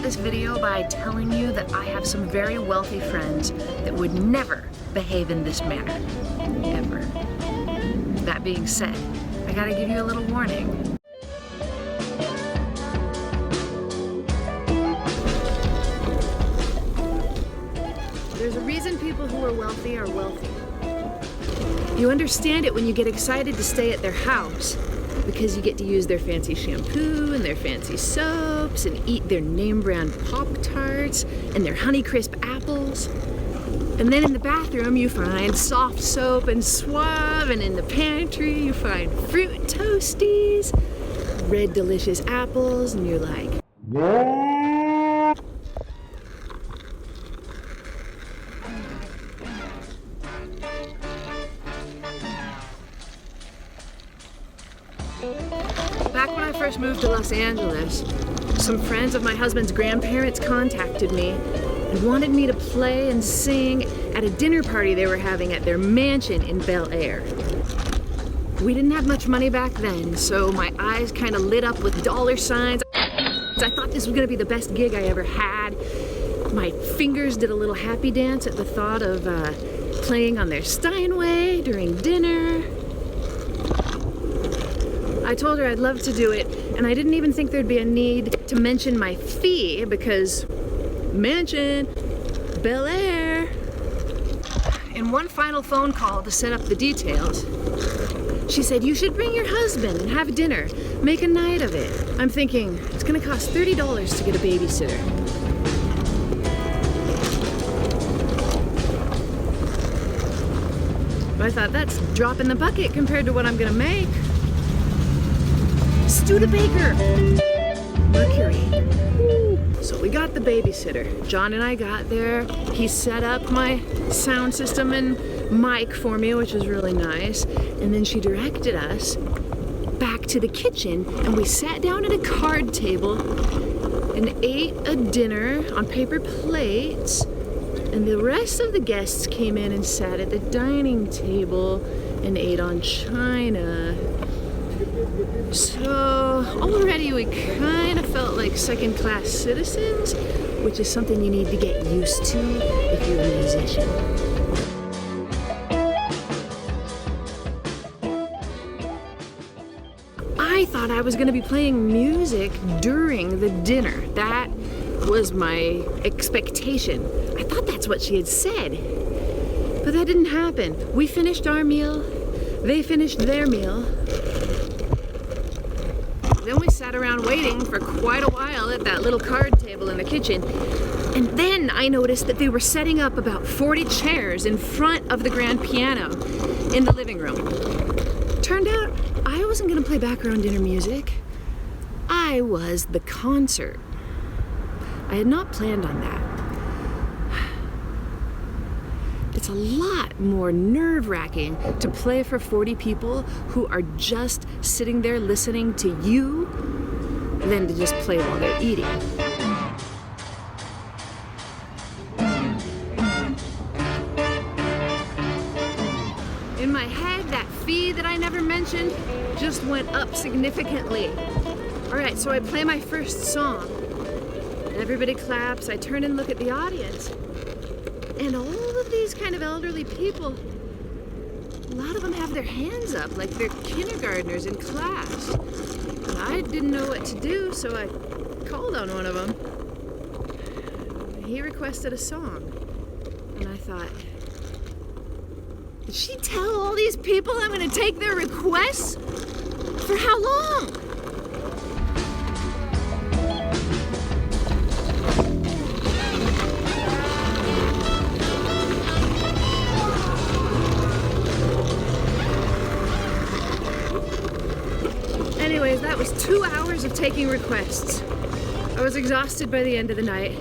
this video by telling you that I have some very wealthy friends that would never behave in this manner, ever. That being said, I gotta give you a little warning. There's a reason people who are wealthy are wealthy. You understand it when you get excited to stay at their house because you get to use their fancy shampoo and their fancy soaps and eat their name brand Pop-Tarts and their Honeycrisp apples. And then in the bathroom you find soft soap and Suave, and in the pantry you find fruit toasties, red delicious apples, and you're like, back when I first moved to Los Angeles, some friends of my husband's grandparents contacted me and wanted me to play and sing at a dinner party they were having at their mansion in Bel Air. We didn't have much money back then, so my eyes kind of lit up with dollar signs. I thought this was gonna be the best gig I ever had. My fingers did a little happy dance at the thought of playing on their Steinway during dinner. I told her I'd love to do it, and I didn't even think there'd be a need to mention my fee because mansion, Bel Air. In one final phone call to set up the details, she said, "You should bring your husband and have dinner. Make a night of it." I'm thinking, it's gonna cost $30 to get a babysitter. But I thought, that's a drop in the bucket compared to what I'm gonna make. Studebaker! Mercury. So we got the babysitter. John and I got there. He set up my sound system and mic for me, which was really nice. And then she directed us back to the kitchen, and we sat down at a card table and ate a dinner on paper plates. And the rest of the guests came in and sat at the dining table and ate on china. So already we kind of felt like second-class citizens, which is something you need to get used to if you're a musician. I thought I was going to be playing music during the dinner. That was my expectation. I thought that's what she had said. But that didn't happen. We finished our meal. They finished their meal. Then we sat around waiting for quite a while at that little card table in the kitchen. And then I noticed that they were setting up about 40 chairs in front of the grand piano in the living room. Turned out I wasn't gonna play background dinner music. I was the concert. I had not planned on that. It's a lot more nerve-wracking to play for 40 people who are just sitting there listening to you than to just play while they're eating. In my head, that fee that I never mentioned just went up significantly. All right, so I play my first song. Everybody claps. I turn and look at the audience. And all of these kind of elderly people, a lot of them have their hands up like they're kindergartners in class. And I didn't know what to do, so I called on one of them. He requested a song. And I thought, did she tell all these people I'm going to take their requests? For how long? Anyways, that was 2 hours of taking requests. I was exhausted by the end of the night.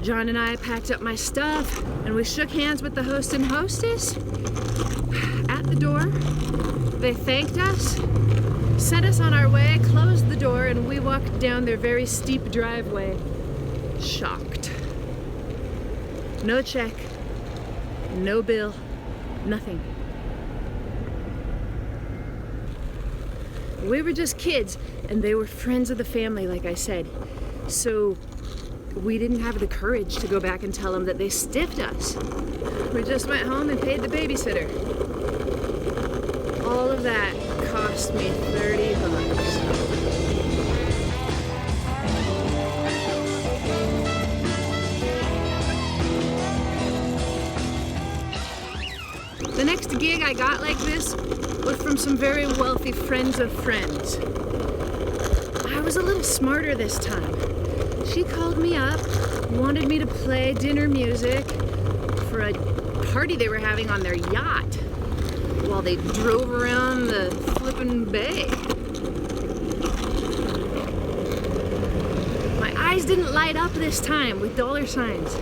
John and I packed up my stuff and we shook hands with the host and hostess. At the door, they thanked us, sent us on our way, closed the door, and we walked down their very steep driveway, shocked. No check, no bill, nothing. We were just kids, and they were friends of the family, like I said. So we didn't have the courage to go back and tell them that they stiffed us. We just went home and paid the babysitter. All of that cost me $30. The next gig I got like this was from some very wealthy friends of friends. I was a little smarter this time. She called me up, wanted me to play dinner music for a party they were having on their yacht while they drove around the flippin' bay. My eyes didn't light up this time with dollar signs.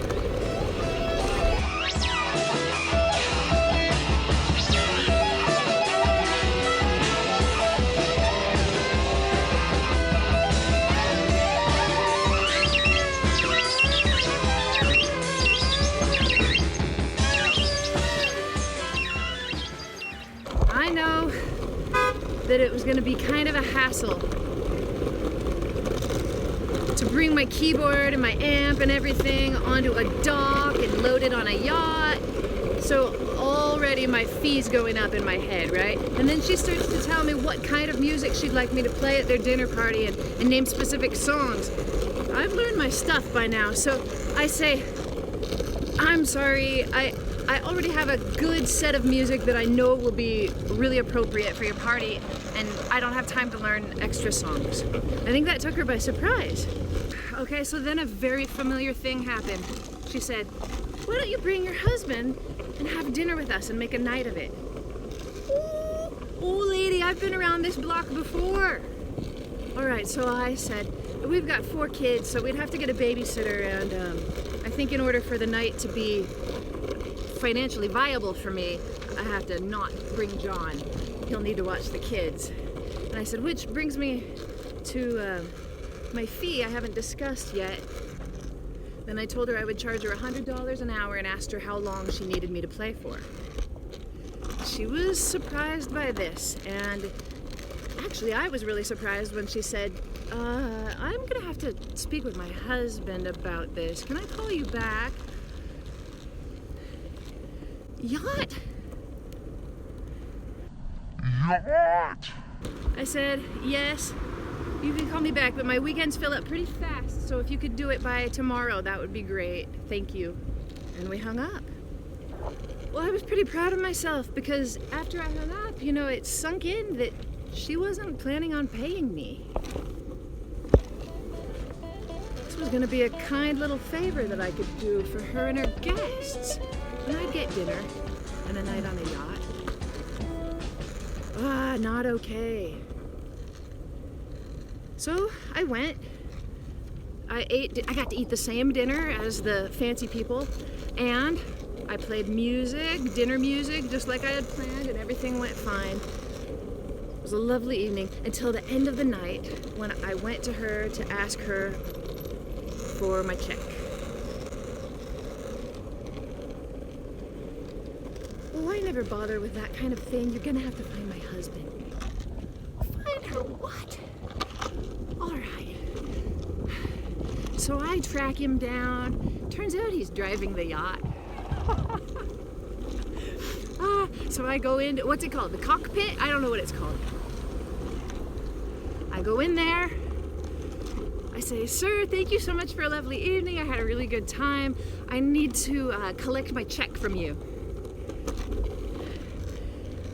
I know that it was going to be kind of a hassle to bring my keyboard and my amp and everything onto a dock and load it on a yacht. So already my fee's going up in my head, right? And then she starts to tell me what kind of music she'd like me to play at their dinner party and name specific songs. I've learned my stuff by now, so I say, I'm sorry, I already have a good set of music that I know will be really appropriate for your party, and I don't have time to learn extra songs. I think that took her by surprise. Okay, so then a very familiar thing happened. She said, why don't you bring your husband and have dinner with us and make a night of it? Ooh, old lady, I've been around this block before. All right, so I said, we've got 4 kids, so we'd have to get a babysitter, and I think in order for the night to be financially viable for me, I have to not bring John. He'll need to watch the kids. And I said, which brings me to my fee I haven't discussed yet. Then I told her I would charge her $100 an hour and asked her how long she needed me to play for. She was surprised by this, and actually I was really surprised when she said, I'm gonna have to speak with my husband about this. Can I call you back? Yacht? Yacht! I said, yes, you can call me back, but my weekends fill up pretty fast, so if you could do it by tomorrow, that would be great. Thank you. And we hung up. Well, I was pretty proud of myself because after I hung up, you know, it sunk in that she wasn't planning on paying me. This was gonna be a kind little favor that I could do for her and her guests. And I'd get dinner and a night on a yacht. Ah, not okay. So I went. I got to eat the same dinner as the fancy people, and I played music, dinner music, just like I had planned, and everything went fine. It was a lovely evening until the end of the night when I went to her to ask her for my check. Oh, I never bother with that kind of thing. You're gonna have to find my husband. Find her what? All right. So I track him down. Turns out he's driving the yacht. So I go into, what's it called? The cockpit? I don't know what it's called. I go in there. I say, sir, thank you so much for a lovely evening. I had a really good time. I need to collect my check from you.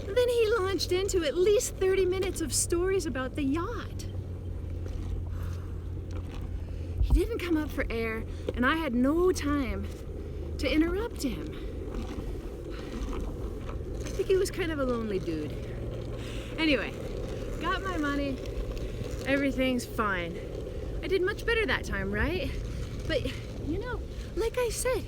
Then he launched into at least 30 minutes of stories about the yacht. He didn't come up for air, and I had no time to interrupt him. I think he was kind of a lonely dude. Anyway, got my money. Everything's fine. I did much better that time, right? But, you know, like I said,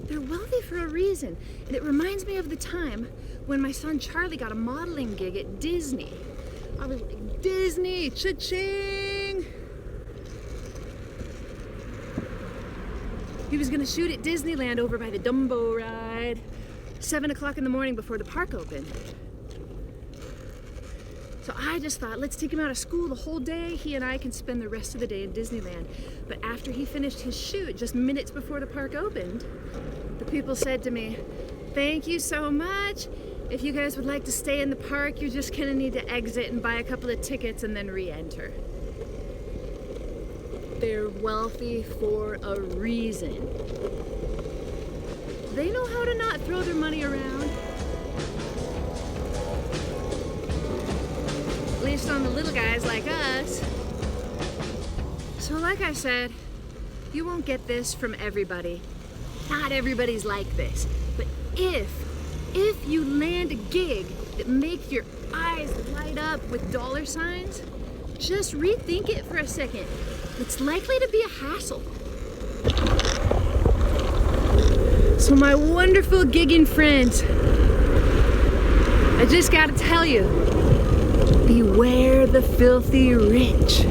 they're wealthy for a reason. And it reminds me of the time when my son Charlie got a modeling gig at Disney. I was like, Disney, cha-ching! He was gonna shoot at Disneyland over by the Dumbo ride, 7 o'clock in the morning before the park opened. So I just thought, let's take him out of school the whole day. He and I can spend the rest of the day in Disneyland. But after he finished his shoot, just minutes before the park opened, the people said to me, thank you so much. If you guys would like to stay in the park, you're just gonna need to exit and buy a couple of tickets and then re-enter. They're wealthy for a reason. They know how to not throw their money around. At least on the little guys like us. So like I said, you won't get this from everybody. Not everybody's like this. But if you land a gig that makes your eyes light up with dollar signs, just rethink it for a second. It's likely to be a hassle. So my wonderful gigging friends, I just gotta tell you, beware the filthy rich.